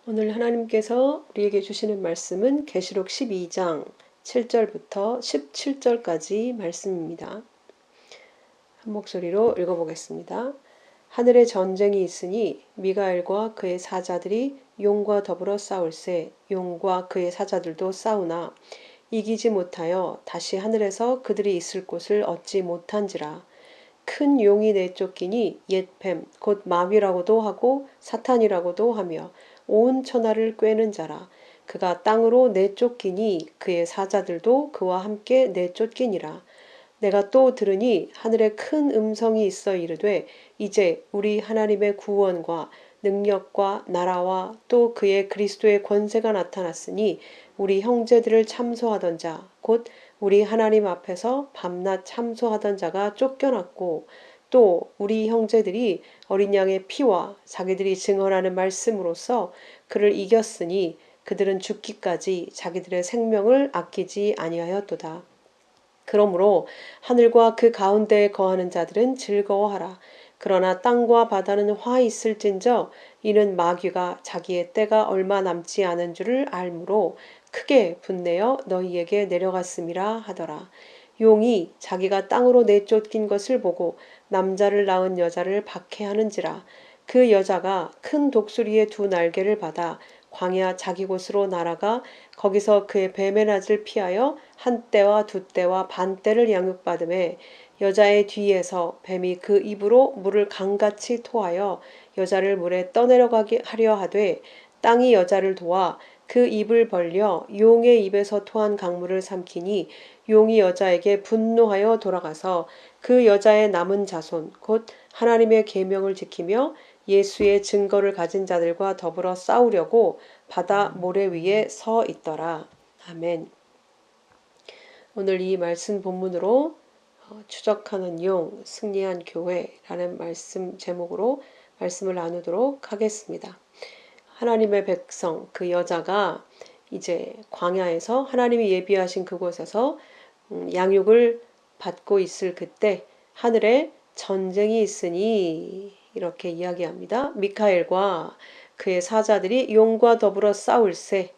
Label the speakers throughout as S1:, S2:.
S1: 오늘 하나님께서 우리에게 주시는 말씀은 계시록 12장 7절부터 17절까지 말씀입니다. 한 목소리로 읽어보겠습니다. 하늘에 전쟁이 있으니 미가엘과 그의 사자들이 용과 더불어 싸울세 용과 그의 사자들도 싸우나 이기지 못하여 다시 하늘에서 그들이 있을 곳을 얻지 못한지라. 큰 용이 내쫓기니 옛 뱀 곧 마귀라고도 하고 사탄이라고도 하며 온 천하를 꿰는 자라. 그가 땅으로 내쫓기니 그의 사자들도 그와 함께 내쫓기니라. 내가 또 들으니 하늘에 큰 음성이 있어 이르되 이제 우리 하나님의 구원과 능력과 나라와 또 그의 그리스도의 권세가 나타났으니 우리 형제들을 참소하던 자 곧 우리 하나님 앞에서 밤낮 참소하던 자가 쫓겨났고 또 우리 형제들이 어린 양의 피와 자기들이 증언하는 말씀으로써 그를 이겼으니 그들은 죽기까지 자기들의 생명을 아끼지 아니하였도다. 그러므로 하늘과 그 가운데에 거하는 자들은 즐거워하라. 그러나 땅과 바다는 화 있을진저 이는 마귀가 자기의 때가 얼마 남지 않은 줄을 알므로 크게 분내어 너희에게 내려갔음이라 하더라. 용이 자기가 땅으로 내쫓긴 것을 보고 남자를 낳은 여자를 박해하는지라. 그 여자가 큰 독수리의 두 날개를 받아 광야 자기 곳으로 날아가 거기서 그의 뱀의 낯을 피하여 한 떼와 두 떼와 반 떼를 양육받음에 여자의 뒤에서 뱀이 그 입으로 물을 강같이 토하여 여자를 물에 떠내려가게 하려 하되 땅이 여자를 도와 그 입을 벌려 용의 입에서 토한 강물을 삼키니 용이 여자에게 분노하여 돌아가서 그 여자의 남은 자손 곧 하나님의 계명을 지키며 예수의 증거를 가진 자들과 더불어 싸우려고 바다 모래 위에 서 있더라. 아멘. 오늘 이 말씀 본문으로 추적하는 용, 승리한 교회라는 말씀 제목으로 말씀을 나누도록 하겠습니다. 하나님의 백성, 그 여자가 이제 광야에서 하나님이 예비하신 그곳에서 양육을 받고 있을 그때 하늘에 전쟁이 있으니 이렇게 이야기합니다. 미카엘과 그의 사자들이 용과 더불어 싸울세.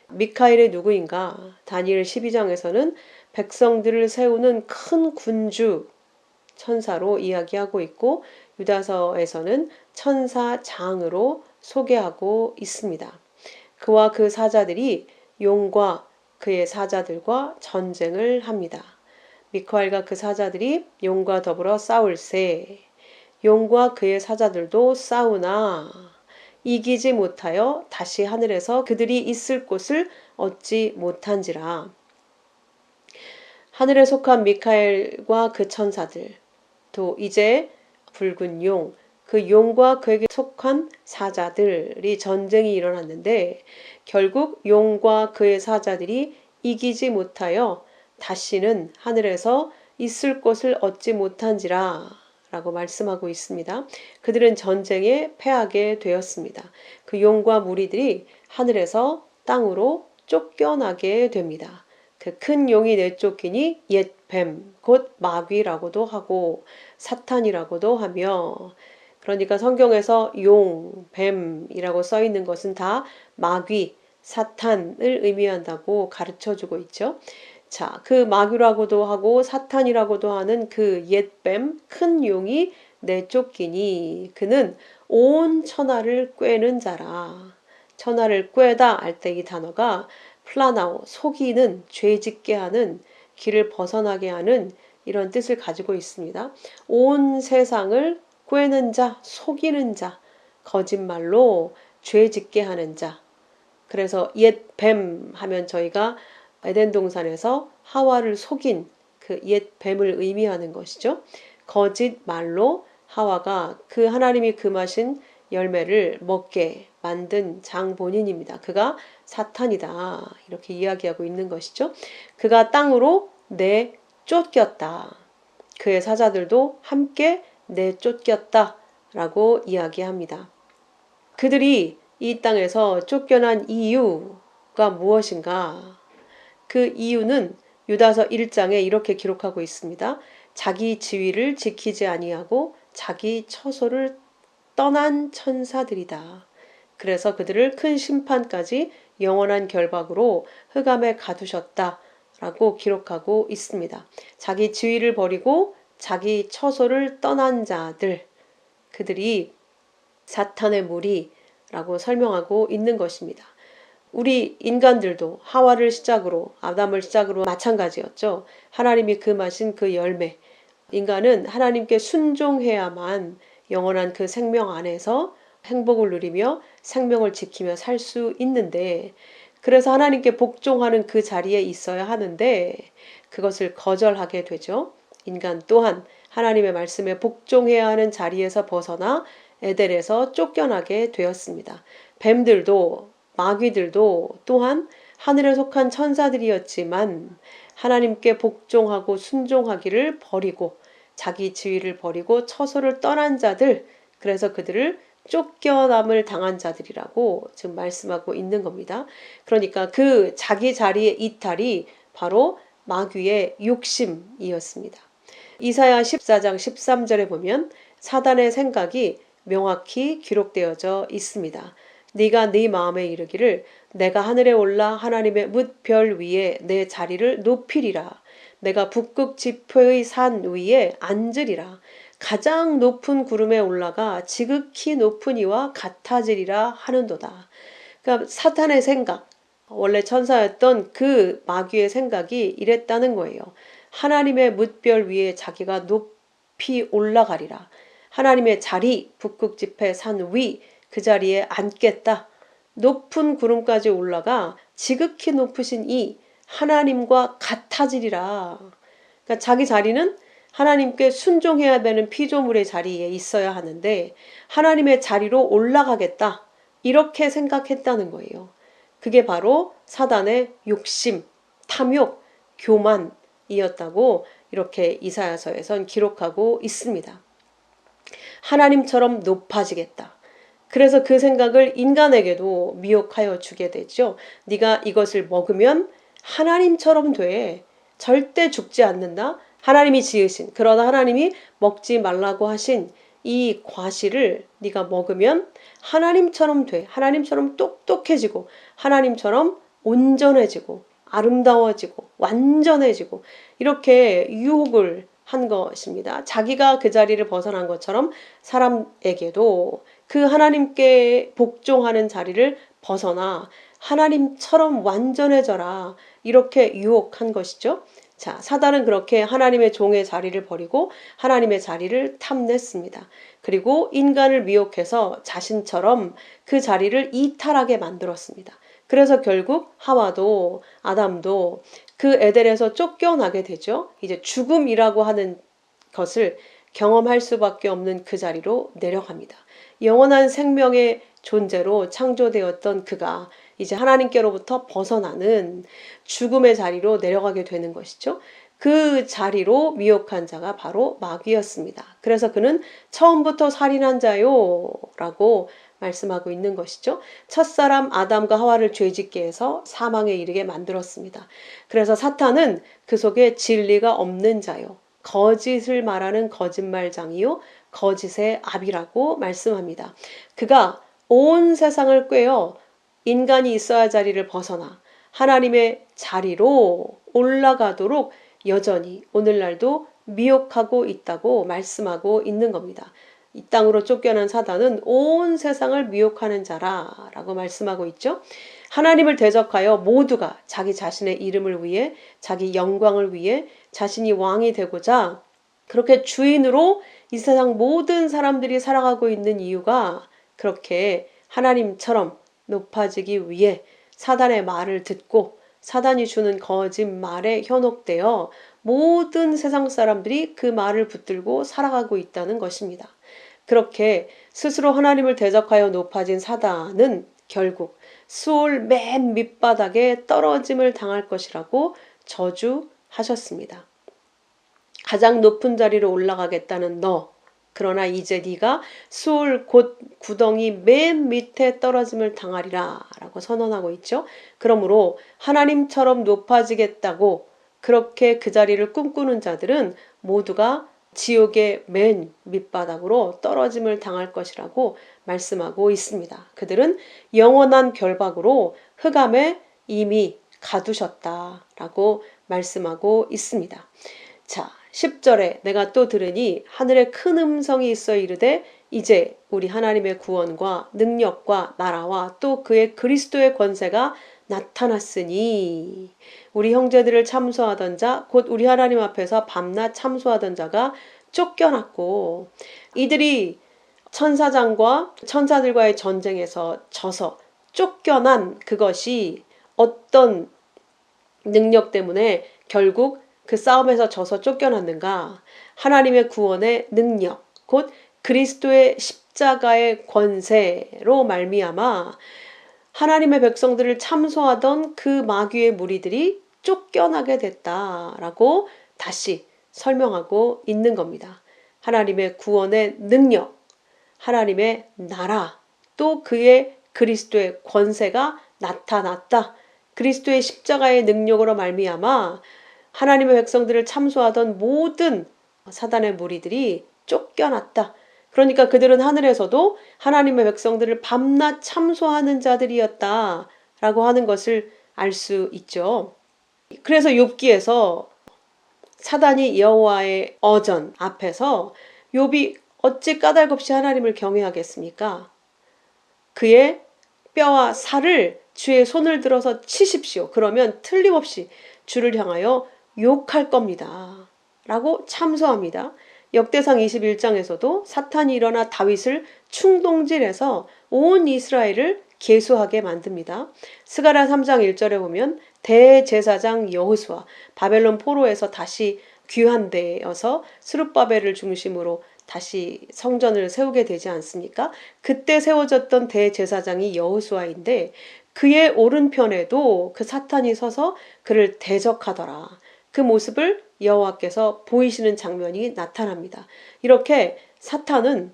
S1: 미카엘이 누구인가? 다니엘 12장에서는 백성들을 세우는 큰 군주 천사로 이야기하고 있고 유다서에서는 천사장으로 소개하고 있습니다. 그와 그 사자들이 용과 그의 사자들과 전쟁을 합니다. 미카엘과 그 사자들이 용과 더불어 싸울세. 용과 그의 사자들도 싸우나 이기지 못하여 다시 하늘에서 그들이 있을 곳을 얻지 못한지라. 하늘에 속한 미카엘과 그 천사들, 또 이제 붉은 용, 그 용과 그에게 속한 사자들이 전쟁이 일어났는데 결국 용과 그의 사자들이 이기지 못하여 다시는 하늘에서 있을 곳을 얻지 못한지라 라고 말씀하고 있습니다. 그들은 전쟁에 패하게 되었습니다. 그 용과 무리들이 하늘에서 땅으로 쫓겨나게 됩니다. 그 큰 용이 내쫓기니 옛 뱀, 곧 마귀라고도 하고 사탄이라고도 하며 그러니까 성경에서 용, 뱀이라고 써 있는 것은 다 마귀, 사탄을 의미한다고 가르쳐주고 있죠. 자, 그 마귀라고도 하고 사탄이라고도 하는 그 옛뱀, 큰 용이 내쫓기니 그는 온 천하를 꿰는 자라. 천하를 꿰다 할 때 이 단어가 플라나오, 속이는, 죄짓게 하는, 길을 벗어나게 하는 이런 뜻을 가지고 있습니다. 온 세상을 꿰는 자, 속이는 자, 거짓말로 죄짓게 하는 자. 그래서 옛 뱀 하면 저희가 에덴 동산에서 하와를 속인 그 옛 뱀을 의미하는 것이죠. 거짓말로 하와가 그 하나님이 금하신 열매를 먹게 만든 장 본인입니다. 그가 사탄이다. 이렇게 이야기하고 있는 것이죠. 그가 땅으로 내쫓겼다. 그의 사자들도 함께 내쫓겼다. 라고 이야기합니다. 그들이 이 땅에서 쫓겨난 이유가 무엇인가? 그 이유는 유다서 1장에 이렇게 기록하고 있습니다. 자기 지위를 지키지 아니하고 자기 처소를 떠난 천사들이다. 그래서 그들을 큰 심판까지 영원한 결박으로 흑암에 가두셨다라고 기록하고 있습니다. 자기 지위를 버리고 자기 처소를 떠난 자들, 그들이 사탄의 무리라고 설명하고 있는 것입니다. 우리 인간들도 하와를 시작으로, 아담을 시작으로 마찬가지였죠. 하나님이 금하신 그 열매, 인간은 하나님께 순종해야만 영원한 그 생명 안에서 행복을 누리며 생명을 지키며 살 수 있는데, 그래서 하나님께 복종하는 그 자리에 있어야 하는데 그것을 거절하게 되죠. 인간 또한 하나님의 말씀에 복종해야 하는 자리에서 벗어나 에덴에서 쫓겨나게 되었습니다. 뱀들도 마귀들도 또한 하늘에 속한 천사들이었지만 하나님께 복종하고 순종하기를 버리고 자기 지위를 버리고 처소를 떠난 자들, 그래서 그들을 쫓겨남을 당한 자들이라고 지금 말씀하고 있는 겁니다. 그러니까 그 자기 자리의 이탈이 바로 마귀의 욕심이었습니다. 이사야 14장 13절에 보면 사단의 생각이 명확히 기록되어져 있습니다. 네가 네 마음에 이르기를 내가 하늘에 올라 하나님의 뭇별 위에 내 자리를 높이리라. 내가 북극 지표의 산 위에 앉으리라. 가장 높은 구름에 올라가 지극히 높은 이와 같아지리라 하는도다. 그러니까 사탄의 생각, 원래 천사였던 그 마귀의 생각이 이랬다는 거예요. 하나님의 뭇별 위에 자기가 높이 올라가리라. 하나님의 자리, 북극 지폐 산 위, 그 자리에 앉겠다. 높은 구름까지 올라가 지극히 높으신 이 하나님과 같아지리라. 그러니까 자기 자리는 하나님께 순종해야 되는 피조물의 자리에 있어야 하는데 하나님의 자리로 올라가겠다. 이렇게 생각했다는 거예요. 그게 바로 사단의 욕심, 탐욕, 교만이었다고 이렇게 이사야서에선 기록하고 있습니다. 하나님처럼 높아지겠다. 그래서 그 생각을 인간에게도 미혹하여 주게 되죠. 네가 이것을 먹으면 하나님처럼 돼. 절대 죽지 않는다. 하나님이 지으신, 그러나 하나님이 먹지 말라고 하신 이 과실을 네가 먹으면 하나님처럼 돼. 하나님처럼 똑똑해지고 하나님처럼 온전해지고 아름다워지고 완전해지고 이렇게 유혹을 한 것입니다. 자기가 그 자리를 벗어난 것처럼 사람에게도 그 하나님께 복종하는 자리를 벗어나 하나님처럼 완전해져라. 이렇게 유혹한 것이죠. 자, 사단은 그렇게 하나님의 종의 자리를 버리고 하나님의 자리를 탐냈습니다. 그리고 인간을 미혹해서 자신처럼 그 자리를 이탈하게 만들었습니다. 그래서 결국 하와도 아담도 그 에덴에서 쫓겨나게 되죠. 이제 죽음이라고 하는 것을 경험할 수밖에 없는 그 자리로 내려갑니다. 영원한 생명의 존재로 창조되었던 그가 이제 하나님께로부터 벗어나는 죽음의 자리로 내려가게 되는 것이죠. 그 자리로 미혹한 자가 바로 마귀였습니다. 그래서 그는 처음부터 살인한 자요 라고 말씀하고 있는 것이죠. 첫사람 아담과 하와를 죄짓게 해서 사망에 이르게 만들었습니다. 그래서 사탄은 그 속에 진리가 없는 자요, 거짓을 말하는 거짓말장이요 거짓의 압이라고 말씀합니다. 그가 온 세상을 꿰어 인간이 있어야 할 자리를 벗어나 하나님의 자리로 올라가도록 여전히 오늘날도 미혹하고 있다고 말씀하고 있는 겁니다. 이 땅으로 쫓겨난 사단은 온 세상을 미혹하는 자라라고 말씀하고 있죠. 하나님을 대적하여 모두가 자기 자신의 이름을 위해, 자기 영광을 위해 자신이 왕이 되고자 그렇게 주인으로 이 세상 모든 사람들이 살아가고 있는 이유가 그렇게 하나님처럼 높아지기 위해 사단의 말을 듣고 사단이 주는 거짓말에 현혹되어 모든 세상 사람들이 그 말을 붙들고 살아가고 있다는 것입니다. 그렇게 스스로 하나님을 대적하여 높아진 사단은 결국 수올 맨 밑바닥에 떨어짐을 당할 것이라고 저주하셨습니다. 가장 높은 자리로 올라가겠다는 너, 그러나 이제 네가 수올 곧 구덩이 맨 밑에 떨어짐을 당하리라 라고 선언하고 있죠. 그러므로 하나님처럼 높아지겠다고 그렇게 그 자리를 꿈꾸는 자들은 모두가 지옥의 맨 밑바닥으로 떨어짐을 당할 것이라고 말씀하고 있습니다. 그들은 영원한 결박으로 흑암에 이미 가두셨다라고 말씀하고 있습니다. 자, 10절에 내가 또 들으니 하늘에 큰 음성이 있어 이르되 이제 우리 하나님의 구원과 능력과 나라와 또 그의 그리스도의 권세가 나타났으니 우리 형제들을 참소하던 자 곧 우리 하나님 앞에서 밤낮 참소하던 자가 쫓겨났고 이들이 천사장과 천사들과의 전쟁에서 져서 쫓겨난 그것이 어떤 능력 때문에 결국 그 싸움에서 져서 쫓겨났는가? 하나님의 구원의 능력, 곧 그리스도의 십자가의 권세로 말미암아 하나님의 백성들을 참소하던 그 마귀의 무리들이 쫓겨나게 됐다라고 다시 설명하고 있는 겁니다. 하나님의 구원의 능력, 하나님의 나라, 또 그의 그리스도의 권세가 나타났다. 그리스도의 십자가의 능력으로 말미암아 하나님의 백성들을 참소하던 모든 사단의 무리들이 쫓겨났다. 그러니까 그들은 하늘에서도 하나님의 백성들을 밤낮 참소하는 자들이었다 라고 하는 것을 알 수 있죠. 그래서 욥기에서 사단이 여호와의 어전 앞에서 욥이 어찌 까닭없이 하나님을 경외하겠습니까? 그의 뼈와 살을 주의 손을 들어서 치십시오. 그러면 틀림없이 주를 향하여 욕할 겁니다. 라고 참소합니다. 역대상 21장에서도 사탄이 일어나 다윗을 충동질해서 온 이스라엘을 계수하게 만듭니다. 스가랴 3장 1절에 보면 대제사장 여호수아 바벨론 포로에서 다시 귀환되어서 스룹바벨을 중심으로 다시 성전을 세우게 되지 않습니까? 그때 세워졌던 대제사장이 여호수아인데 그의 오른편에도 그 사탄이 서서 그를 대적하더라. 그 모습을 여호와께서 보이시는 장면이 나타납니다. 이렇게 사탄은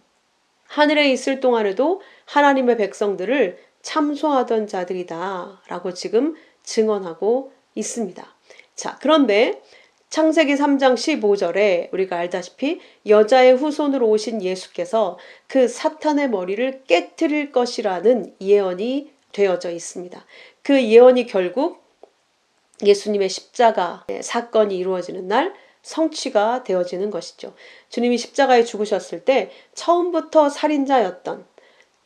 S1: 하늘에 있을 동안에도 하나님의 백성들을 참소하던 자들이다 라고 지금 증언하고 있습니다. 자, 그런데 창세기 3장 15절에 우리가 알다시피 여자의 후손으로 오신 예수께서 그 사탄의 머리를 깨트릴 것이라는 예언이 되어져 있습니다. 그 예언이 결국 예수님의 십자가 사건이 이루어지는 날 성취가 되어지는 것이죠. 주님이 십자가에 죽으셨을 때 처음부터 살인자였던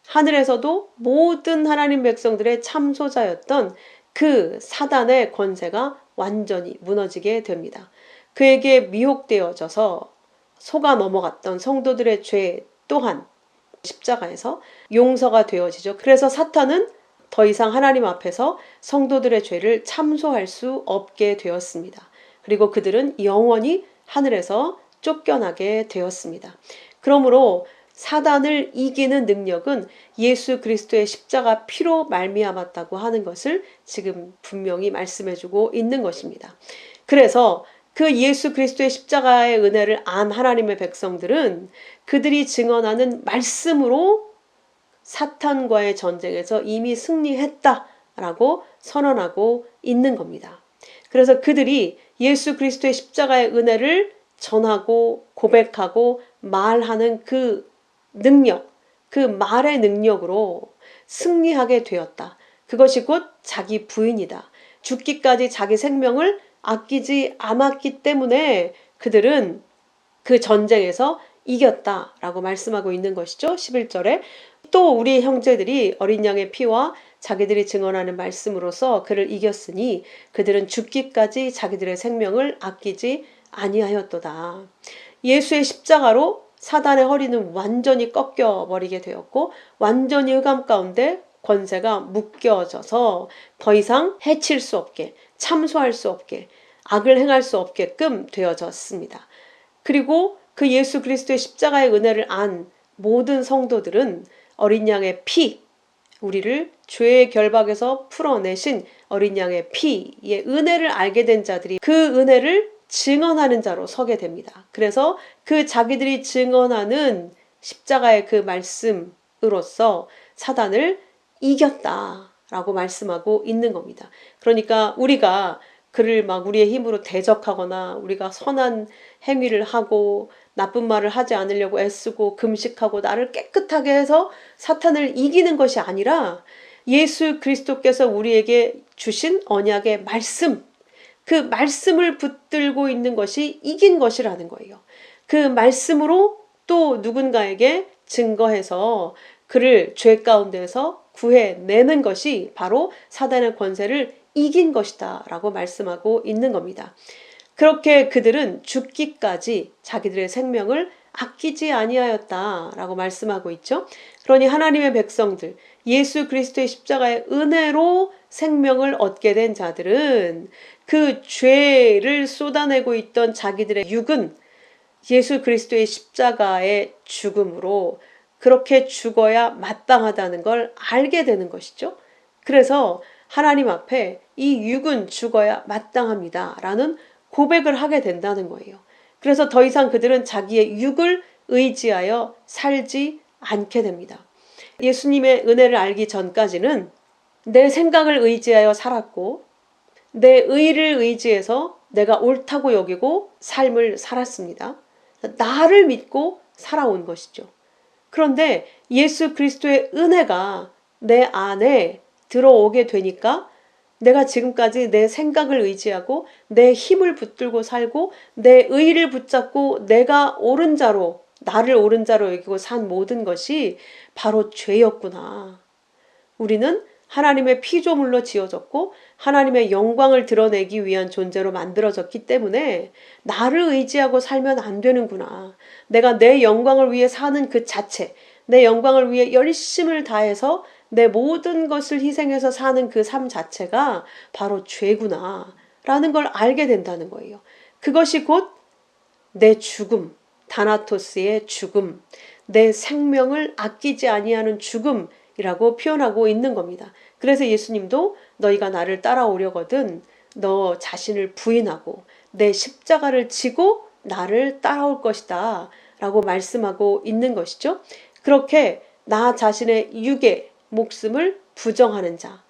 S1: 하늘에서도 모든 하나님 백성들의 참소자였던 그 사단의 권세가 완전히 무너지게 됩니다. 그에게 미혹되어져서 속아 넘어갔던 성도들의 죄 또한 십자가에서 용서가 되어지죠. 그래서 사탄은 더 이상 하나님 앞에서 성도들의 죄를 참소할 수 없게 되었습니다. 그리고 그들은 영원히 하늘에서 쫓겨나게 되었습니다. 그러므로 사단을 이기는 능력은 예수 그리스도의 십자가 피로 말미암았다고 하는 것을 지금 분명히 말씀해주고 있는 것입니다. 그래서 그 예수 그리스도의 십자가의 은혜를 안 하나님의 백성들은 그들이 증언하는 말씀으로 사탄과의 전쟁에서 이미 승리했다라고 선언하고 있는 겁니다. 그래서 그들이 예수 그리스도의 십자가의 은혜를 전하고 고백하고 말하는 그 능력, 그 말의 능력으로 승리하게 되었다. 그것이 곧 자기 부인이다. 죽기까지 자기 생명을 아끼지 않았기 때문에 그들은 그 전쟁에서 이겼다라고 말씀하고 있는 것이죠. 11절에 또 우리 형제들이 어린 양의 피와 자기들이 증언하는 말씀으로써 그를 이겼으니 그들은 죽기까지 자기들의 생명을 아끼지 아니하였도다. 예수의 십자가로 사단의 허리는 완전히 꺾여버리게 되었고 완전히 흑암 가운데 권세가 묶여져서 더 이상 해칠 수 없게 참소할 수 없게 악을 행할 수 없게끔 되어졌습니다. 그리고 그 예수 그리스도의 십자가의 은혜를 안 모든 성도들은 어린 양의 피, 우리를 죄의 결박에서 풀어내신 어린 양의 피의 은혜를 알게 된 자들이 그 은혜를 증언하는 자로 서게 됩니다. 그래서 그 자기들이 증언하는 십자가의 그 말씀으로써 사단을 이겼다라고 말씀하고 있는 겁니다. 그러니까 우리가 그를 막 우리의 힘으로 대적하거나 우리가 선한 행위를 하고 나쁜 말을 하지 않으려고 애쓰고 금식하고 나를 깨끗하게 해서 사탄을 이기는 것이 아니라 예수 그리스도께서 우리에게 주신 언약의 말씀, 그 말씀을 붙들고 있는 것이 이긴 것이라는 거예요. 그 말씀으로 또 누군가에게 증거해서 그를 죄 가운데서 구해내는 것이 바로 사단의 권세를 이긴 것이다 라고 말씀하고 있는 겁니다. 그렇게 그들은 죽기까지 자기들의 생명을 아끼지 아니하였다라고 말씀하고 있죠. 그러니 하나님의 백성들, 예수 그리스도의 십자가의 은혜로 생명을 얻게 된 자들은 그 죄를 쏟아내고 있던 자기들의 육은 예수 그리스도의 십자가의 죽음으로 그렇게 죽어야 마땅하다는 걸 알게 되는 것이죠. 그래서 하나님 앞에 이 육은 죽어야 마땅합니다 라는 고백을 하게 된다는 거예요. 그래서 더 이상 그들은 자기의 육을 의지하여 살지 않게 됩니다. 예수님의 은혜를 알기 전까지는 내 생각을 의지하여 살았고 내 의를 의지해서 내가 옳다고 여기고 삶을 살았습니다. 나를 믿고 살아온 것이죠. 그런데 예수 그리스도의 은혜가 내 안에 들어오게 되니까 내가 지금까지 내 생각을 의지하고 내 힘을 붙들고 살고 내 의를 붙잡고 내가 옳은 자로 나를 옳은 자로 여기고 산 모든 것이 바로 죄였구나. 우리는 하나님의 피조물로 지어졌고 하나님의 영광을 드러내기 위한 존재로 만들어졌기 때문에 나를 의지하고 살면 안 되는구나. 내가 내 영광을 위해 사는 그 자체, 내 영광을 위해 열심을 다해서 내 모든 것을 희생해서 사는 그 삶 자체가 바로 죄구나 라는 걸 알게 된다는 거예요. 그것이 곧 내 죽음, 다나토스의 죽음, 내 생명을 아끼지 아니하는 죽음이라고 표현하고 있는 겁니다. 그래서 예수님도 너희가 나를 따라오려거든 너 자신을 부인하고 내 십자가를 지고 나를 따라올 것이다 라고 말씀하고 있는 것이죠. 그렇게 나 자신의 육의 목숨을 부정하는 자,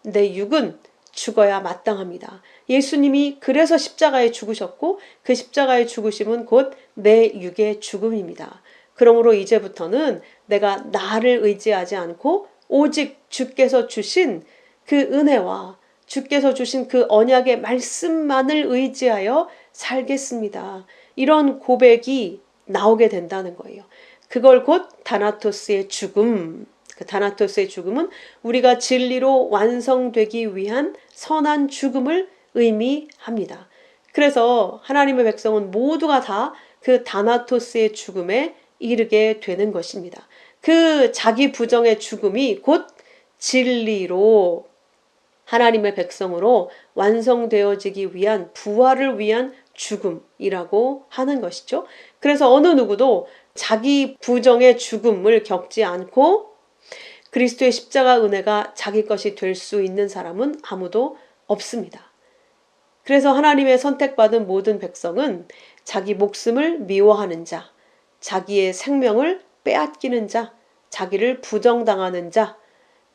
S1: 내 육은 죽어야 마땅합니다. 예수님이 그래서 십자가에 죽으셨고 그 십자가의 죽으심은 곧 내 육의 죽음입니다. 그러므로 이제부터는 내가 나를 의지하지 않고 오직 주께서 주신 그 은혜와 주께서 주신 그 언약의 말씀만을 의지하여 살겠습니다. 이런 고백이 나오게 된다는 거예요. 그걸 곧 다나토스의 죽음, 그 다나토스의 죽음은 우리가 진리로 완성되기 위한 선한 죽음을 의미합니다. 그래서 하나님의 백성은 모두가 다 그 다나토스의 죽음에 이르게 되는 것입니다. 그 자기 부정의 죽음이 곧 진리로 하나님의 백성으로 완성되어지기 위한 부활을 위한 죽음이라고 하는 것이죠. 그래서 어느 누구도 자기 부정의 죽음을 겪지 않고 그리스도의 십자가 은혜가 자기 것이 될 수 있는 사람은 아무도 없습니다. 그래서 하나님의 선택받은 모든 백성은 자기 목숨을 미워하는 자, 자기의 생명을 빼앗기는 자, 자기를 부정당하는 자,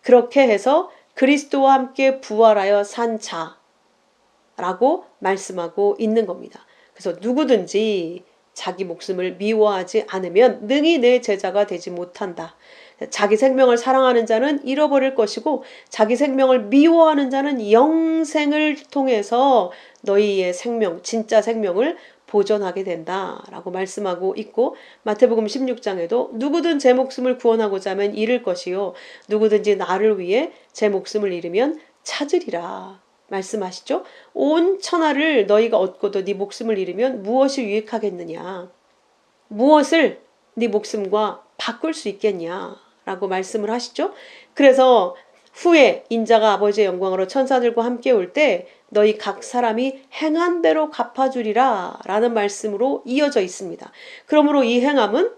S1: 그렇게 해서 그리스도와 함께 부활하여 산 자라고 말씀하고 있는 겁니다. 그래서 누구든지 자기 목숨을 미워하지 않으면 능히 내 제자가 되지 못한다. 자기 생명을 사랑하는 자는 잃어버릴 것이고 자기 생명을 미워하는 자는 영생을 통해서 너희의 생명, 진짜 생명을 보존하게 된다라고 말씀하고 있고 마태복음 16장에도 누구든 제 목숨을 구원하고자 하면 잃을 것이요 누구든지 나를 위해 제 목숨을 잃으면 찾으리라 말씀하시죠. 온 천하를 너희가 얻고도 네 목숨을 잃으면 무엇이 유익하겠느냐. 무엇을 네 목숨과 바꿀 수 있겠냐 라고 말씀을 하시죠. 그래서 후에 인자가 아버지의 영광으로 천사들과 함께 올 때 너희 각 사람이 행한 대로 갚아주리라 라는 말씀으로 이어져 있습니다. 그러므로 이 행함은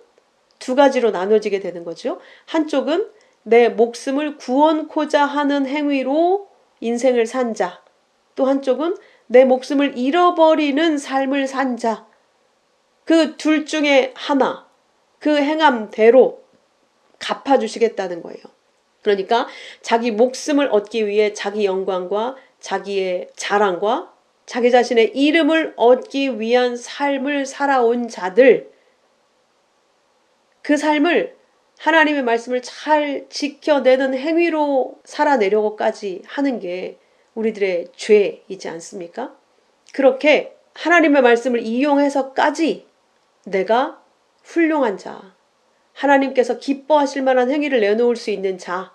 S1: 두 가지로 나눠지게 되는 거죠. 한쪽은 내 목숨을 구원코자 하는 행위로 인생을 산 자, 또 한쪽은 내 목숨을 잃어버리는 삶을 산 자, 그 둘 중에 하나, 그 행함대로 갚아주시겠다는 거예요. 그러니까 자기 목숨을 얻기 위해 자기 영광과 자기의 자랑과 자기 자신의 이름을 얻기 위한 삶을 살아온 자들, 그 삶을 하나님의 말씀을 잘 지켜내는 행위로 살아내려고까지 하는 게 우리들의 죄이지 않습니까? 그렇게 하나님의 말씀을 이용해서까지 내가 훌륭한 자, 하나님께서 기뻐하실 만한 행위를 내놓을 수 있는 자,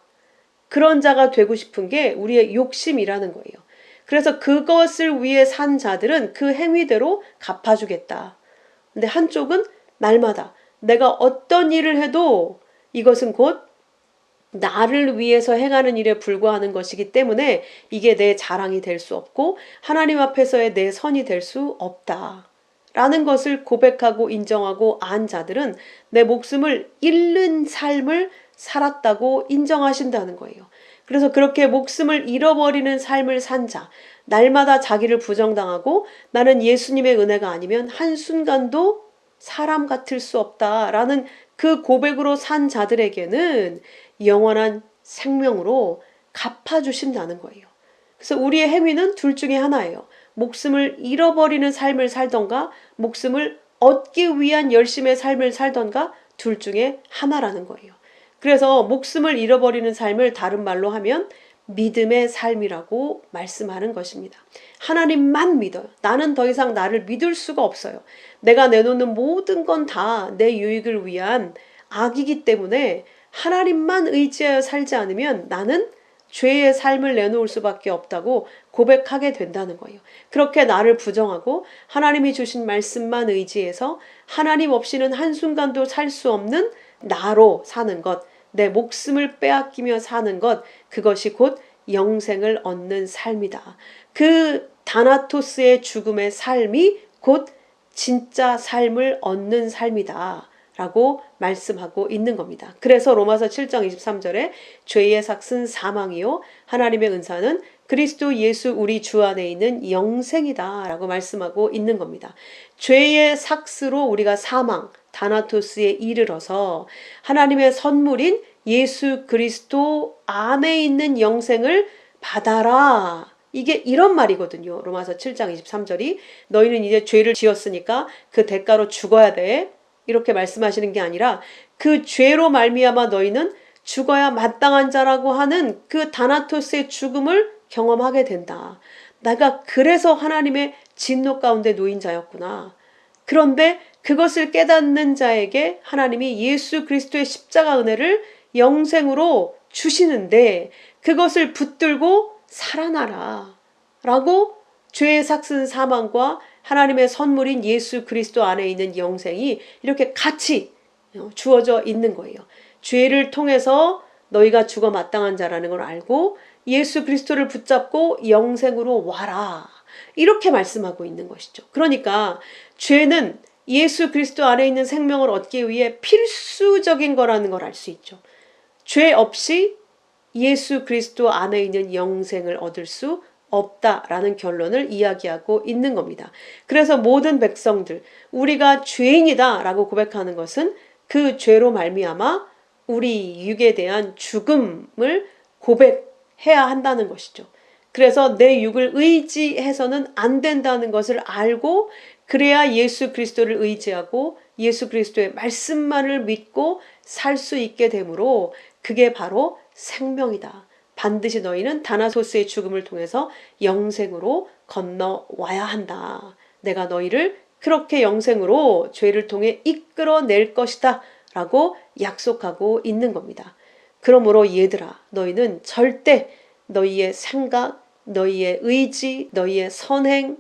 S1: 그런 자가 되고 싶은 게 우리의 욕심이라는 거예요. 그래서 그것을 위해 산 자들은 그 행위대로 갚아주겠다. 근데 한쪽은 날마다 내가 어떤 일을 해도 이것은 곧 나를 위해서 행하는 일에 불과하는 것이기 때문에 이게 내 자랑이 될 수 없고 하나님 앞에서의 내 선이 될 수 없다. 라는 것을 고백하고 인정하고 안 자들은 내 목숨을 잃는 삶을 살았다고 인정하신다는 거예요. 그래서 그렇게 목숨을 잃어버리는 삶을 산 자, 날마다 자기를 부정당하고 나는 예수님의 은혜가 아니면 한순간도 사람 같을 수 없다라는 그 고백으로 산 자들에게는 영원한 생명으로 갚아주신다는 거예요. 그래서 우리의 행위는 둘 중에 하나예요. 목숨을 잃어버리는 삶을 살던가 목숨을 얻기 위한 열심의 삶을 살던가 둘 중에 하나라는 거예요. 그래서 목숨을 잃어버리는 삶을 다른 말로 하면 믿음의 삶이라고 말씀하는 것입니다. 하나님만 믿어요. 나는 더 이상 나를 믿을 수가 없어요. 내가 내놓는 모든 건 다 내 유익을 위한 악이기 때문에 하나님만 의지하여 살지 않으면 나는 죄의 삶을 내놓을 수밖에 없다고 고백하게 된다는 거예요. 그렇게 나를 부정하고 하나님이 주신 말씀만 의지해서 하나님 없이는 한순간도 살 수 없는 나로 사는 것, 내 목숨을 빼앗기며 사는 것, 그것이 곧 영생을 얻는 삶이다. 그 다나토스의 죽음의 삶이 곧 진짜 삶을 얻는 삶이다. 라고 말씀하고 있는 겁니다. 그래서 로마서 7장 23절에 죄의 삭은 사망이요 하나님의 은사는 그리스도 예수 우리 주 안에 있는 영생이다 라고 말씀하고 있는 겁니다. 죄의 삭스로 우리가 사망, 다나토스에 이르러서 하나님의 선물인 예수 그리스도 안에 있는 영생을 받아라. 이게 이런 말이거든요. 로마서 7장 23절이 너희는 이제 죄를 지었으니까 그 대가로 죽어야 돼. 이렇게 말씀하시는 게 아니라 그 죄로 말미암아 너희는 죽어야 마땅한 자라고 하는 그 다나토스의 죽음을 경험하게 된다. 내가 그래서 하나님의 진노 가운데 놓인 자였구나. 그런데 그것을 깨닫는 자에게 하나님이 예수 그리스도의 십자가 은혜를 영생으로 주시는데 그것을 붙들고 살아나라. 라고 죄의 삭슨 사망과 하나님의 선물인 예수 그리스도 안에 있는 영생이 이렇게 같이 주어져 있는 거예요. 죄를 통해서 너희가 죽어 마땅한 자라는 걸 알고 예수 그리스도를 붙잡고 영생으로 와라. 이렇게 말씀하고 있는 것이죠. 그러니까 죄는 예수 그리스도 안에 있는 생명을 얻기 위해 필수적인 거라는 걸 알 수 있죠. 죄 없이 예수 그리스도 안에 있는 영생을 얻을 수 없다라는 결론을 이야기하고 있는 겁니다. 그래서 모든 백성들, 우리가 죄인이다 라고 고백하는 것은 그 죄로 말미암아 우리 육에 대한 죽음을 고백해야 한다는 것이죠. 그래서 내 육을 의지해서는 안 된다는 것을 알고 그래야 예수 그리스도를 의지하고 예수 그리스도의 말씀만을 믿고 살 수 있게 되므로 그게 바로 생명이다. 반드시 너희는 다나토스의 죽음을 통해서 영생으로 건너와야 한다. 내가 너희를 그렇게 영생으로 죄를 통해 이끌어낼 것이다. 라고 약속하고 있는 겁니다. 그러므로 얘들아, 너희는 절대 너희의 생각, 너희의 의지, 너희의 선행,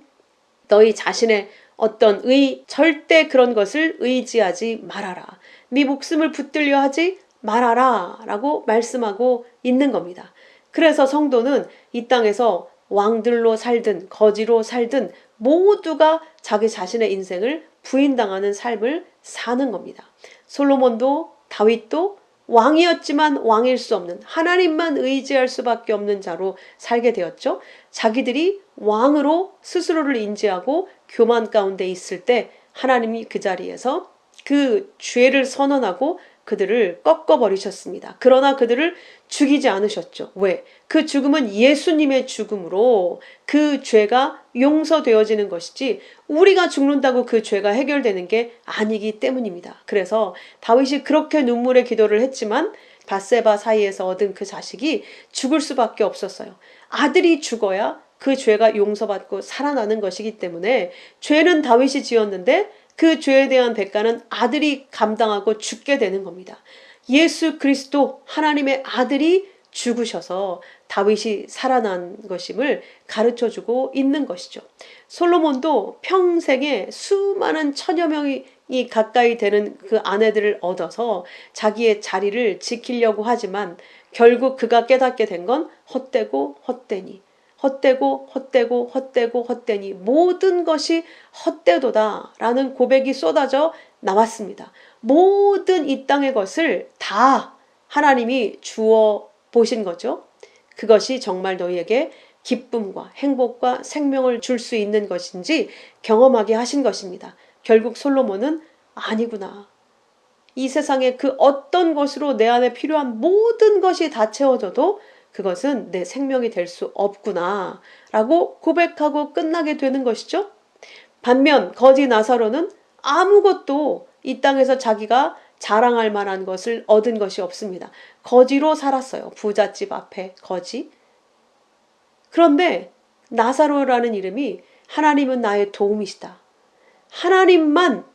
S1: 너희 자신의 어떤 절대 그런 것을 의지하지 말아라. 네 목숨을 붙들려 하지 말아라. 라고 말씀하고 있는 겁니다. 그래서 성도는 이 땅에서 왕들로 살든 거지로 살든 모두가 자기 자신의 인생을 부인당하는 삶을 사는 겁니다. 솔로몬도 다윗도 왕이었지만 왕일 수 없는 하나님만 의지할 수밖에 없는 자로 살게 되었죠. 자기들이 왕으로 스스로를 인지하고 교만 가운데 있을 때 하나님이 그 자리에서 그 죄를 선언하고 그들을 꺾어버리셨습니다. 그러나 그들을 죽이지 않으셨죠. 왜? 그 죽음은 예수님의 죽음으로 그 죄가 용서되어지는 것이지 우리가 죽는다고 그 죄가 해결되는 게 아니기 때문입니다. 그래서 다윗이 그렇게 눈물의 기도를 했지만 밧세바 사이에서 얻은 그 자식이 죽을 수밖에 없었어요. 아들이 죽어야 그 죄가 용서받고 살아나는 것이기 때문에 죄는 다윗이 지었는데 그 죄에 대한 대가는 아들이 감당하고 죽게 되는 겁니다. 예수 그리스도 하나님의 아들이 죽으셔서 다윗이 살아난 것임을 가르쳐주고 있는 것이죠. 솔로몬도 평생에 수많은 천여 명이 가까이 되는 그 아내들을 얻어서 자기의 자리를 지키려고 하지만 결국 그가 깨닫게 된 건 헛되고 헛되니 헛되고 헛되고 헛되고 헛되니 모든 것이 헛되도다 라는 고백이 쏟아져 나왔습니다. 모든 이 땅의 것을 다 하나님이 주어 보신 거죠. 그것이 정말 너희에게 기쁨과 행복과 생명을 줄 수 있는 것인지 경험하게 하신 것입니다. 결국 솔로몬은 아니구나. 이 세상의 그 어떤 것으로 내 안에 필요한 모든 것이 다 채워져도 그것은 내 생명이 될 수 없구나 라고 고백하고 끝나게 되는 것이죠. 반면 거지 나사로는 아무것도 이 땅에서 자기가 자랑할 만한 것을 얻은 것이 없습니다. 거지로 살았어요. 부잣집 앞에 거지. 그런데 나사로라는 이름이 하나님은 나의 도움이시다. 하나님만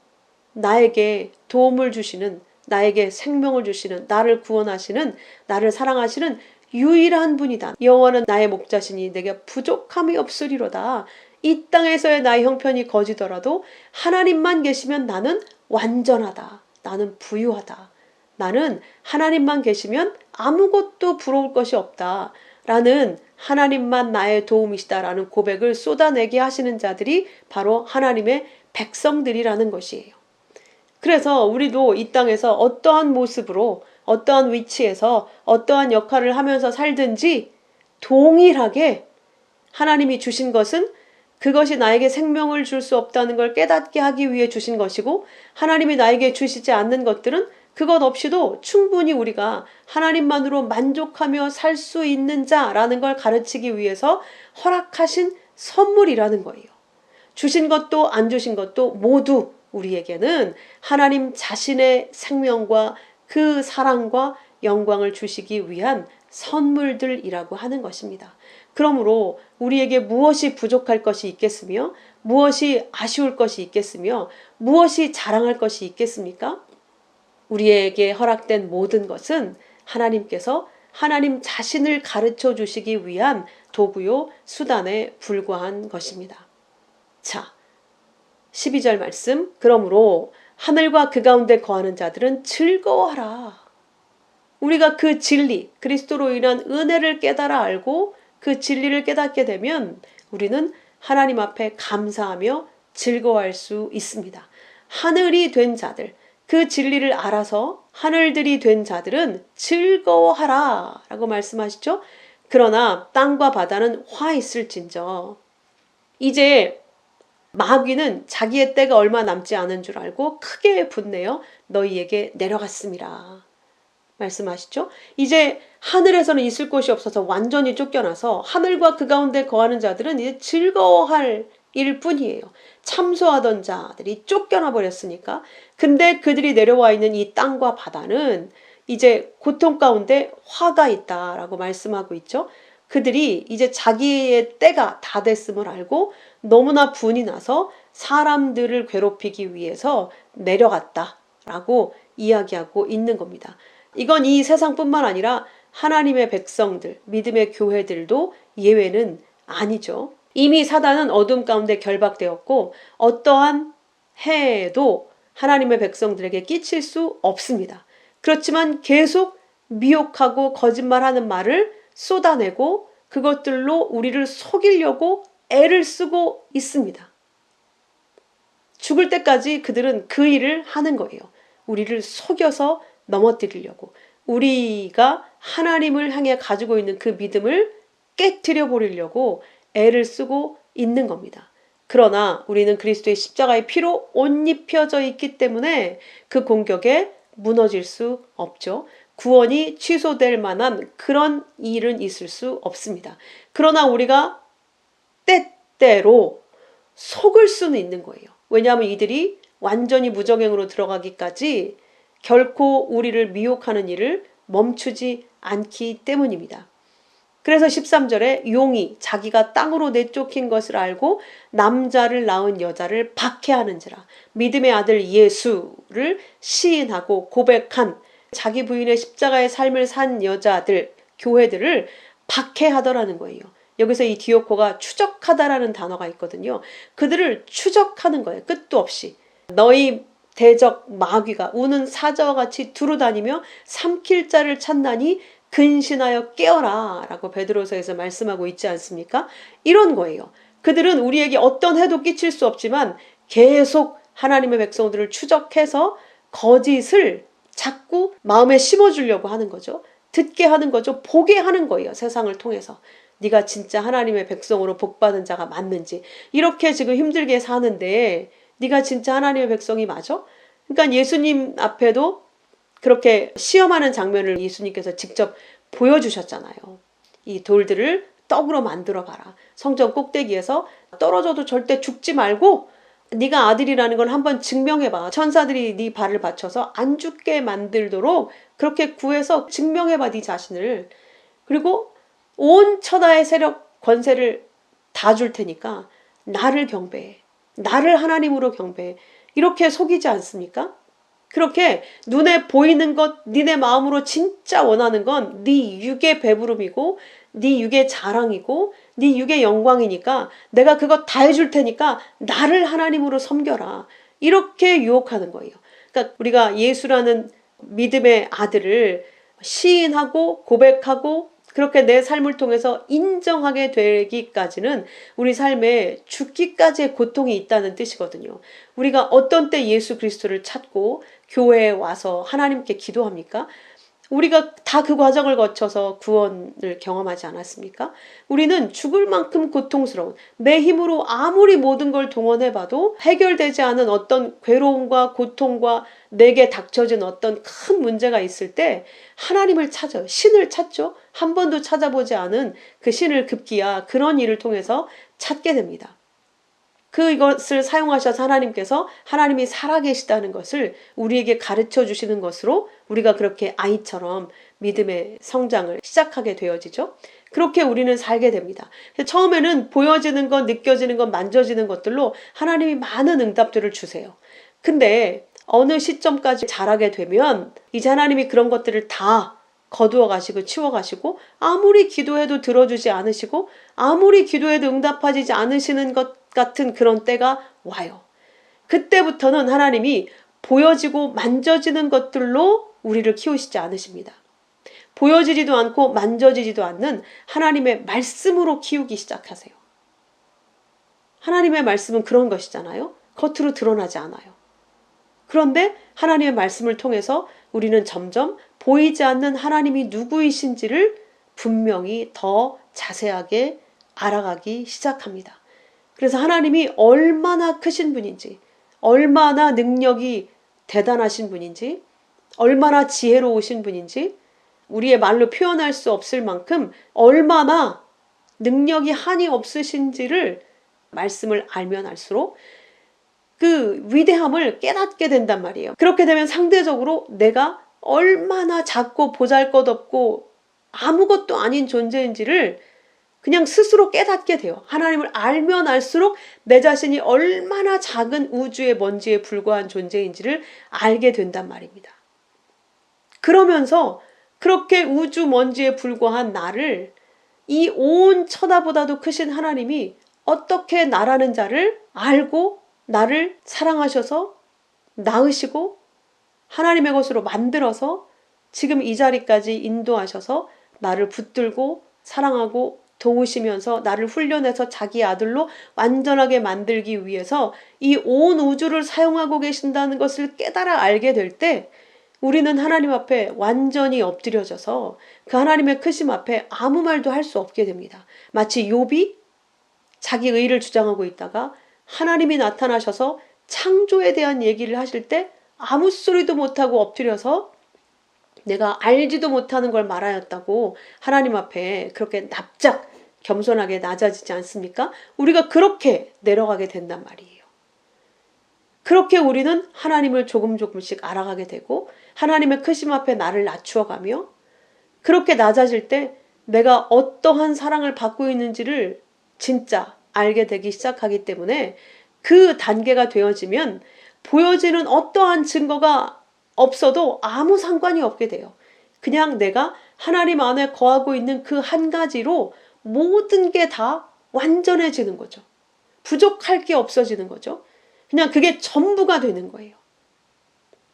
S1: 나에게 도움을 주시는, 나에게 생명을 주시는, 나를 구원하시는, 나를 사랑하시는 유일한 분이다. 여호와는 나의 목자시니 내게 부족함이 없으리로다. 이 땅에서의 나의 형편이 거지더라도 하나님만 계시면 나는 완전하다. 나는 부유하다. 나는 하나님만 계시면 아무것도 부러울 것이 없다. 라는 하나님만 나의 도움이시다라는 고백을 쏟아내게 하시는 자들이 바로 하나님의 백성들이라는 것이에요. 그래서 우리도 이 땅에서 어떠한 모습으로 어떠한 위치에서 어떠한 역할을 하면서 살든지 동일하게 하나님이 주신 것은 그것이 나에게 생명을 줄 수 없다는 걸 깨닫게 하기 위해 주신 것이고 하나님이 나에게 주시지 않는 것들은 그것 없이도 충분히 우리가 하나님만으로 만족하며 살 수 있는 자라는 걸 가르치기 위해서 허락하신 선물이라는 거예요. 주신 것도 안 주신 것도 모두 우리에게는 하나님 자신의 생명과 그 사랑과 영광을 주시기 위한 선물들이라고 하는 것입니다. 그러므로 우리에게 무엇이 부족할 것이 있겠으며 무엇이 아쉬울 것이 있겠으며 무엇이 자랑할 것이 있겠습니까? 우리에게 허락된 모든 것은 하나님께서 하나님 자신을 가르쳐 주시기 위한 도구요 수단에 불과한 것입니다. 자, 12절 말씀. 그러므로 하늘과 그 가운데 거하는 자들은 즐거워하라. 우리가 그 진리, 그리스도로 인한 은혜를 깨달아 알고 그 진리를 깨닫게 되면 우리는 하나님 앞에 감사하며 즐거워할 수 있습니다. 하늘이 된 자들, 그 진리를 알아서 하늘들이 된 자들은 즐거워하라 라고 말씀하시죠. 그러나 땅과 바다는 화 있을진저. 이제 마귀는 자기의 때가 얼마 남지 않은 줄 알고 크게 분내어 너희에게 내려갔습니다. 말씀하시죠. 이제 하늘에서는 있을 곳이 없어서 완전히 쫓겨나서 하늘과 그 가운데 거하는 자들은 이제 즐거워할 일뿐이에요. 참소하던 자들이 쫓겨나 버렸으니까. 근데 그들이 내려와 있는 이 땅과 바다는 이제 고통 가운데 화가 있다라고 말씀하고 있죠. 그들이 이제 자기의 때가 다 됐음을 알고 너무나 분이 나서 사람들을 괴롭히기 위해서 내려갔다라고 이야기하고 있는 겁니다. 이건 이 세상뿐만 아니라 하나님의 백성들, 믿음의 교회들도 예외는 아니죠. 이미 사단은 어둠 가운데 결박되었고 어떠한 해도 하나님의 백성들에게 끼칠 수 없습니다. 그렇지만 계속 미혹하고 거짓말하는 말을 쏟아내고 그것들로 우리를 속이려고 애를 쓰고 있습니다. 죽을 때까지 그들은 그 일을 하는 거예요. 우리를 속여서 넘어뜨리려고. 우리가 하나님을 향해 가지고 있는 그 믿음을 깨트려 버리려고 애를 쓰고 있는 겁니다. 그러나 우리는 그리스도의 십자가의 피로 옷 입혀져 있기 때문에 그 공격에 무너질 수 없죠. 구원이 취소될 만한 그런 일은 있을 수 없습니다. 그러나 우리가 때때로 속을 수는 있는 거예요. 왜냐하면 이들이 완전히 무정행으로 들어가기까지 결코 우리를 미혹하는 일을 멈추지 않기 때문입니다. 그래서 13절에 용이 자기가 땅으로 내쫓긴 것을 알고 남자를 낳은 여자를 박해하는지라. 믿음의 아들 예수를 시인하고 고백한 자기 부인의 십자가의 삶을 산 여자들, 교회들을 박해하더라는 거예요. 여기서 이 디오코가 추적하다라는 단어가 있거든요. 그들을 추적하는 거예요. 끝도 없이. 너희 대적 마귀가 우는 사자와 같이 두루다니며 삼킬 자를 찾나니 근신하여 깨어라 라고 베드로서에서 말씀하고 있지 않습니까? 이런 거예요. 그들은 우리에게 어떤 해도 끼칠 수 없지만 계속 하나님의 백성들을 추적해서 거짓을 자꾸 마음에 심어주려고 하는 거죠. 듣게 하는 거죠. 보게 하는 거예요. 세상을 통해서. 네가 진짜 하나님의 백성으로 복받은 자가 맞는지. 이렇게 지금 힘들게 사는데 네가 진짜 하나님의 백성이 맞아? 그러니까 예수님 앞에도 그렇게 시험하는 장면을 예수님께서 직접 보여주셨잖아요. 이 돌들을 떡으로 만들어 봐라. 성전 꼭대기에서 떨어져도 절대 죽지 말고 네가 아들이라는 걸 한번 증명해봐. 천사들이 네 발을 받쳐서 안 죽게 만들도록 그렇게 구해서 증명해봐 네 자신을. 그리고 온 천하의 세력 권세를 다 줄 테니까 나를 경배해. 나를 하나님으로 경배해. 이렇게 속이지 않습니까? 그렇게 눈에 보이는 것, 니네 마음으로 진짜 원하는 건 네 육의 배부름이고 네 육의 자랑이고 네 육의 영광이니까 내가 그거 다 해줄 테니까 나를 하나님으로 섬겨라. 이렇게 유혹하는 거예요. 그러니까 우리가 예수라는 믿음의 아들을 시인하고 고백하고 그렇게 내 삶을 통해서 인정하게 되기까지는 우리 삶에 죽기까지의 고통이 있다는 뜻이거든요. 우리가 어떤 때 예수 그리스도를 찾고 교회에 와서 하나님께 기도합니까? 우리가 다 그 과정을 거쳐서 구원을 경험하지 않았습니까? 우리는 죽을 만큼 고통스러운 내 힘으로 아무리 모든 걸 동원해봐도 해결되지 않은 어떤 괴로움과 고통과 내게 닥쳐진 어떤 큰 문제가 있을 때 하나님을 찾아요. 신을 찾죠. 한 번도 찾아보지 않은 그 신을 급기야 그런 일을 통해서 찾게 됩니다. 그것을 사용하셔서 하나님께서 하나님이 살아계시다는 것을 우리에게 가르쳐 주시는 것으로 우리가 그렇게 아이처럼 믿음의 성장을 시작하게 되어지죠. 그렇게 우리는 살게 됩니다. 처음에는 보여지는 것, 느껴지는 것, 만져지는 것들로 하나님이 많은 응답들을 주세요. 근데 어느 시점까지 자라게 되면 이제 하나님이 그런 것들을 다 거두어 가시고 치워 가시고 아무리 기도해도 들어주지 않으시고 아무리 기도해도 응답하지 않으시는 것 같은 그런 때가 와요. 그때부터는 하나님이 보여지고 만져지는 것들로 우리를 키우시지 않으십니다. 보여지지도 않고 만져지지도 않는 하나님의 말씀으로 키우기 시작하세요. 하나님의 말씀은 그런 것이잖아요. 겉으로 드러나지 않아요. 그런데 하나님의 말씀을 통해서 우리는 점점 보이지 않는 하나님이 누구이신지를 분명히 더 자세하게 알아가기 시작합니다. 그래서 하나님이 얼마나 크신 분인지, 얼마나 능력이 대단하신 분인지, 얼마나 지혜로우신 분인지 우리의 말로 표현할 수 없을 만큼 얼마나 능력이 한이 없으신지를 말씀을 알면 알수록 그 위대함을 깨닫게 된단 말이에요. 그렇게 되면 상대적으로 내가 얼마나 작고 보잘것없고 아무것도 아닌 존재인지를 그냥 스스로 깨닫게 돼요. 하나님을 알면 알수록 내 자신이 얼마나 작은 우주의 먼지에 불과한 존재인지를 알게 된단 말입니다. 그러면서 그렇게 우주 먼지에 불과한 나를 이 온 천하보다도 크신 하나님이 어떻게 나라는 자를 알고 나를 사랑하셔서 낳으시고 하나님의 것으로 만들어서 지금 이 자리까지 인도하셔서 나를 붙들고 사랑하고 도우시면서 나를 훈련해서 자기 아들로 완전하게 만들기 위해서 이 온 우주를 사용하고 계신다는 것을 깨달아 알게 될 때 우리는 하나님 앞에 완전히 엎드려져서 그 하나님의 크심 앞에 아무 말도 할 수 없게 됩니다. 마치 욥이 자기 의를 주장하고 있다가 하나님이 나타나셔서 창조에 대한 얘기를 하실 때 아무 소리도 못하고 엎드려서 내가 알지도 못하는 걸 말하였다고 하나님 앞에 그렇게 납작 겸손하게 낮아지지 않습니까? 우리가 그렇게 내려가게 된단 말이에요. 그렇게 우리는 하나님을 조금씩 알아가게 되고 하나님의 크심 앞에 나를 낮추어가며 그렇게 낮아질 때 내가 어떠한 사랑을 받고 있는지를 진짜 알게 되기 시작하기 때문에 그 단계가 되어지면 보여지는 어떠한 증거가 없어도 아무 상관이 없게 돼요. 그냥 내가 하나님 안에 거하고 있는 그 한 가지로 모든 게 다 완전해지는 거죠. 부족할 게 없어지는 거죠. 그냥 그게 전부가 되는 거예요.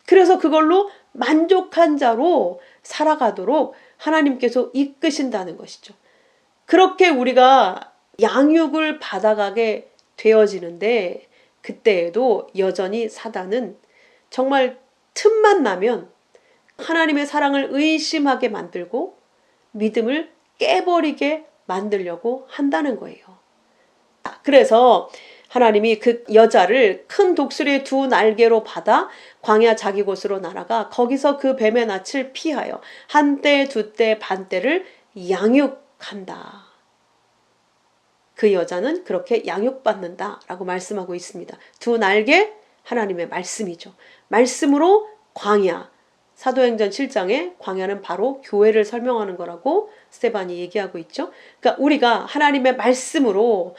S1: 그래서 그걸로 만족한 자로 살아가도록 하나님께서 이끄신다는 것이죠. 그렇게 우리가 양육을 받아가게 되어지는데 그때에도 여전히 사단은 정말 틈만 나면 하나님의 사랑을 의심하게 만들고 믿음을 깨버리게 만들려고 한다는 거예요. 그래서 하나님이 그 여자를 큰 독수리의 두 날개로 받아 광야 자기 곳으로 날아가 거기서 그 뱀의 낯을 피하여 한 때, 두 때, 반 때를 양육한다. 그 여자는 그렇게 양육받는다라고 말씀하고 있습니다. 두 날개, 하나님의 말씀이죠. 말씀으로 광야, 사도행전 7장에 광야는 바로 교회를 설명하는 거라고 스데반이 얘기하고 있죠. 그러니까 우리가 하나님의 말씀으로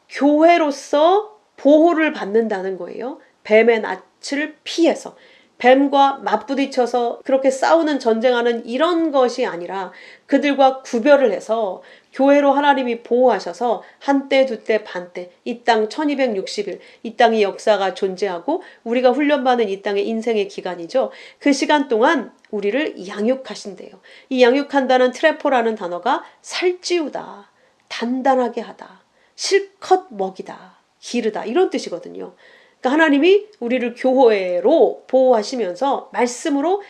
S1: 교회로서 보호를 받는다는 거예요. 뱀의 낯을 피해서. 뱀과 맞부딪혀서 그렇게 싸우는 전쟁하는 이런 것이 아니라 그들과 구별을 해서 교회로 하나님이 보호하셔서 한때 두때 반때 이 땅 1260일 이 땅의 역사가 존재하고 우리가 훈련받는 이 땅의 인생의 기간이죠. 그 시간 동안 우리를 양육하신대요. 이 양육한다는 트레포라는 단어가 살찌우다, 단단하게 하다, 실컷 먹이다, 기르다 이런 뜻이거든요. 그러니까 하나님이 우리를 교회로 보호하시면서 말씀으로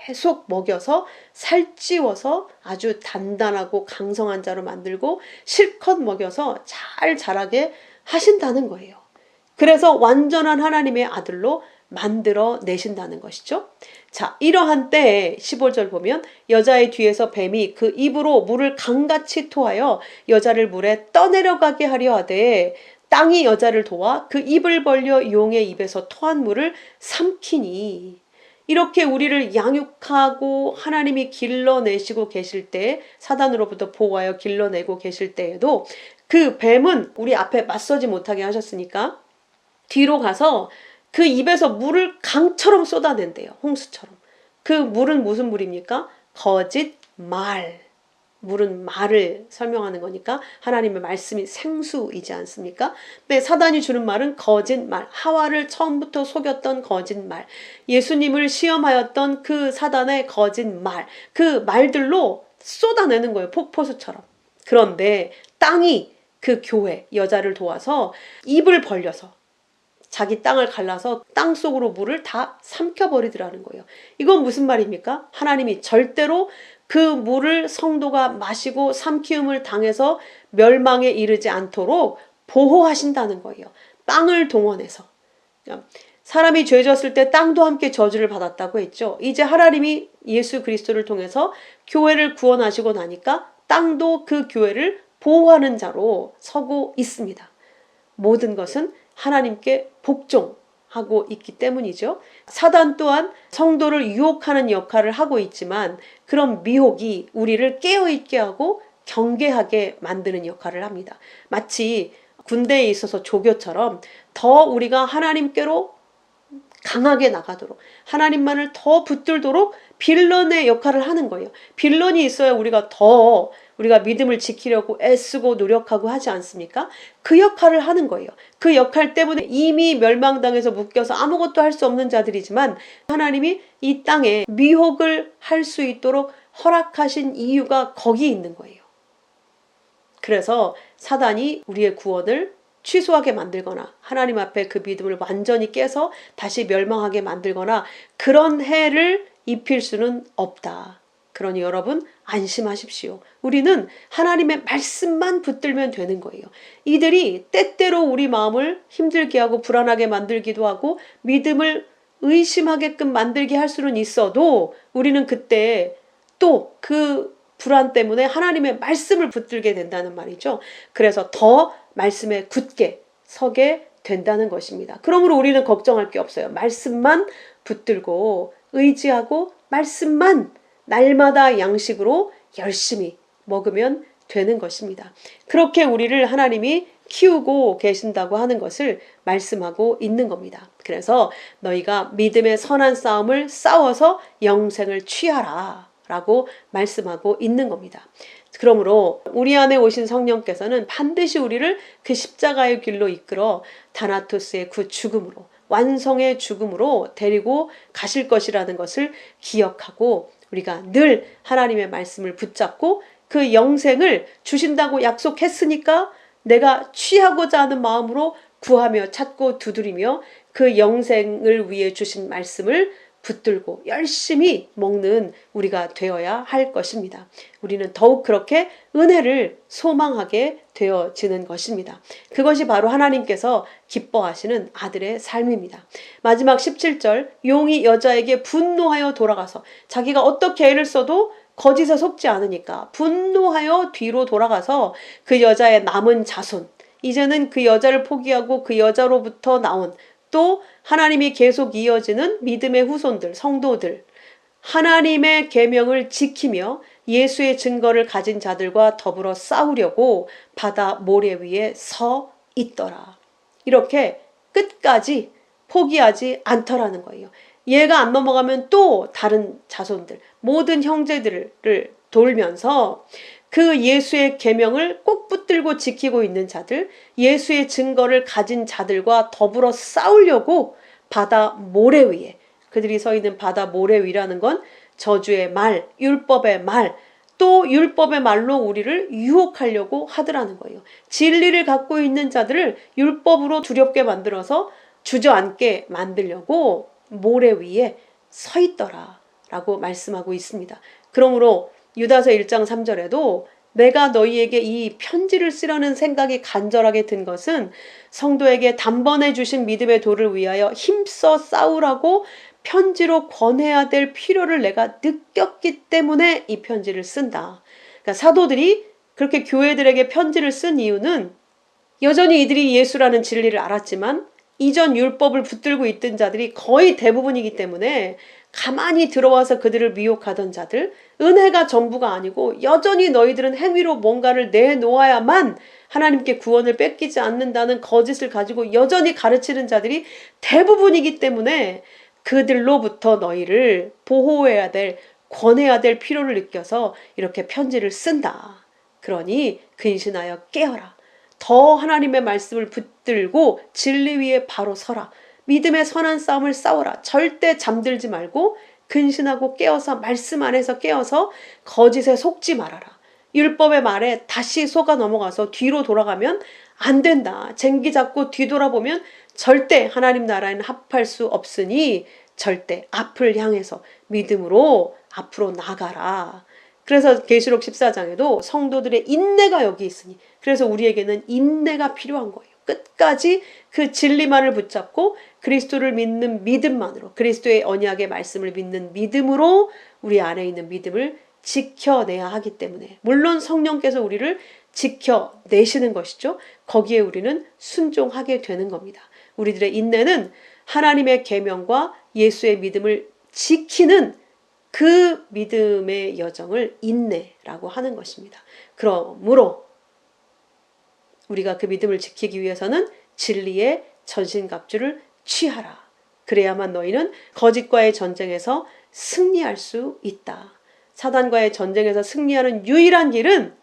S1: 계속 먹여서 살찌워서 아주 단단하고 강성한 자로 만들고 실컷 먹여서 잘 자라게 하신다는 거예요. 그래서 완전한 하나님의 아들로 만들어 내신다는 것이죠. 자, 이러한 때에 15절 보면 여자의 뒤에서 뱀이 그 입으로 물을 강같이 토하여 여자를 물에 떠내려가게 하려 하되 땅이 여자를 도와 그 입을 벌려 용의 입에서 토한 물을 삼키니 이렇게 우리를 양육하고 하나님이 길러내시고 계실 때 사단으로부터 보호하여 길러내고 계실 때에도 그 뱀은 우리 앞에 맞서지 못하게 하셨으니까 뒤로 가서 그 입에서 물을 강처럼 쏟아낸대요. 홍수처럼. 그 물은 무슨 물입니까? 거짓말. 물은 말을 설명하는 거니까 하나님의 말씀이 생수이지 않습니까? 근데 사단이 주는 말은 거짓말. 하와를 처음부터 속였던 거짓말. 예수님을 시험하였던 그 사단의 거짓말. 그 말들로 쏟아내는 거예요. 폭포수처럼. 그런데 땅이 그 교회 여자를 도와서 입을 벌려서 자기 땅을 갈라서 땅 속으로 물을 다 삼켜버리더라는 거예요. 이건 무슨 말입니까? 하나님이 절대로 그 물을 성도가 마시고 삼키움을 당해서 멸망에 이르지 않도록 보호하신다는 거예요. 땅을 동원해서. 사람이 죄 졌을 때 땅도 함께 저주를 받았다고 했죠. 이제 하나님이 예수 그리스도를 통해서 교회를 구원하시고 나니까 땅도 그 교회를 보호하는 자로 서고 있습니다. 모든 것은 하나님께 복종하고 있기 때문이죠. 사단 또한 성도를 유혹하는 역할을 하고 있지만 그런 미혹이 우리를 깨어있게 하고 경계하게 만드는 역할을 합니다. 마치 군대에 있어서 조교처럼 더 우리가 하나님께로 강하게 나가도록 하나님만을 더 붙들도록 빌런의 역할을 하는 거예요. 빌런이 있어야 우리가 믿음을 지키려고 애쓰고 노력하고 하지 않습니까? 그 역할을 하는 거예요. 그 역할 때문에 이미 멸망당해서 묶여서 아무것도 할 수 없는 자들이지만 하나님이 이 땅에 미혹을 할 수 있도록 허락하신 이유가 거기 있는 거예요. 그래서 사단이 우리의 구원을 취소하게 만들거나 하나님 앞에 그 믿음을 완전히 깨서 다시 멸망하게 만들거나 그런 해를 입힐 수는 없다. 그러니 여러분 안심하십시오. 우리는 하나님의 말씀만 붙들면 되는 거예요. 이들이 때때로 우리 마음을 힘들게 하고 불안하게 만들기도 하고 믿음을 의심하게끔 만들게 할 수는 있어도 우리는 그때 또 그 불안 때문에 하나님의 말씀을 붙들게 된다는 말이죠. 그래서 더 말씀에 굳게 서게 된다는 것입니다. 그러므로 우리는 걱정할 게 없어요. 말씀만 붙들고 의지하고 말씀만 날마다 양식으로 열심히 먹으면 되는 것입니다. 그렇게 우리를 하나님이 키우고 계신다고 하는 것을 말씀하고 있는 겁니다. 그래서 너희가 믿음의 선한 싸움을 싸워서 영생을 취하라 라고 말씀하고 있는 겁니다. 그러므로 우리 안에 오신 성령께서는 반드시 우리를 그 십자가의 길로 이끌어 다나토스의 그 죽음으로, 완성의 죽음으로 데리고 가실 것이라는 것을 기억하고 우리가 늘 하나님의 말씀을 붙잡고 그 영생을 주신다고 약속했으니까 내가 취하고자 하는 마음으로 구하며 찾고 두드리며 그 영생을 위해 주신 말씀을 붙들고 열심히 먹는 우리가 되어야 할 것입니다. 우리는 더욱 그렇게 은혜를 소망하게 되어지는 것입니다. 그것이 바로 하나님께서 기뻐하시는 아들의 삶입니다. 마지막 17절, 용이 여자에게 분노하여 돌아가서 자기가 어떻게 애를 써도 거짓에 속지 않으니까 분노하여 뒤로 돌아가서 그 여자의 남은 자손, 이제는 그 여자를 포기하고 그 여자로부터 나온 또 하나님이 계속 이어지는 믿음의 후손들, 성도들, 하나님의 계명을 지키며 예수의 증거를 가진 자들과 더불어 싸우려고 바다 모래 위에 서 있더라. 이렇게 끝까지 포기하지 않더라는 거예요. 얘가 안 넘어가면 또 다른 자손들, 모든 형제들을 돌면서 그 예수의 계명을 꼭 붙들고 지키고 있는 자들, 예수의 증거를 가진 자들과 더불어 싸우려고 바다 모래 위에, 그들이 서 있는 바다 모래 위라는 건 저주의 말, 율법의 말, 또 율법의 말로 우리를 유혹하려고 하더라는 거예요. 진리를 갖고 있는 자들을 율법으로 두렵게 만들어서 주저앉게 만들려고 모래 위에 서 있더라 라고 말씀하고 있습니다. 그러므로 유다서 1장 3절에도 내가 너희에게 이 편지를 쓰려는 생각이 간절하게 든 것은 성도에게 단번에 주신 믿음의 도를 위하여 힘써 싸우라고 편지로 권해야 될 필요를 내가 느꼈기 때문에 이 편지를 쓴다. 그러니까 사도들이 그렇게 교회들에게 편지를 쓴 이유는 여전히 이들이 예수라는 진리를 알았지만 이전 율법을 붙들고 있던 자들이 거의 대부분이기 때문에 가만히 들어와서 그들을 미혹하던 자들, 은혜가 전부가 아니고 여전히 너희들은 행위로 뭔가를 내놓아야만 하나님께 구원을 뺏기지 않는다는 거짓을 가지고 여전히 가르치는 자들이 대부분이기 때문에 그들로부터 너희를 보호해야 될, 권해야 될 필요를 느껴서 이렇게 편지를 쓴다. 그러니 근신하여 깨어라. 더 하나님의 말씀을 붙들고 진리 위에 바로 서라. 믿음의 선한 싸움을 싸워라. 절대 잠들지 말고 근신하고 깨어서 말씀 안에서 깨어서 거짓에 속지 말아라. 율법의 말에 다시 속아 넘어가서 뒤로 돌아가면 안 된다. 쟁기 잡고 뒤돌아보면 절대 하나님 나라에는 합할 수 없으니 절대 앞을 향해서 믿음으로 앞으로 나가라. 그래서 계시록 14장에도 성도들의 인내가 여기 있으니, 그래서 우리에게는 인내가 필요한 거예요. 끝까지 그 진리만을 붙잡고 그리스도를 믿는 믿음만으로, 그리스도의 언약의 말씀을 믿는 믿음으로 우리 안에 있는 믿음을 지켜내야 하기 때문에, 물론 성령께서 우리를 지켜내시는 것이죠. 거기에 우리는 순종하게 되는 겁니다. 우리들의 인내는 하나님의 계명과 예수의 믿음을 지키는 그 믿음의 여정을 인내라고 하는 것입니다. 그러므로 우리가 그 믿음을 지키기 위해서는 진리의 전신갑주를 취하라. 그래야만 너희는 거짓과의 전쟁에서 승리할 수 있다. 사단과의 전쟁에서 승리하는 유일한 길은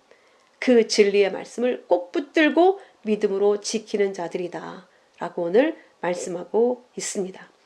S1: 그 진리의 말씀을 꼭 붙들고 믿음으로 지키는 자들이다 라고 오늘 말씀하고 있습니다.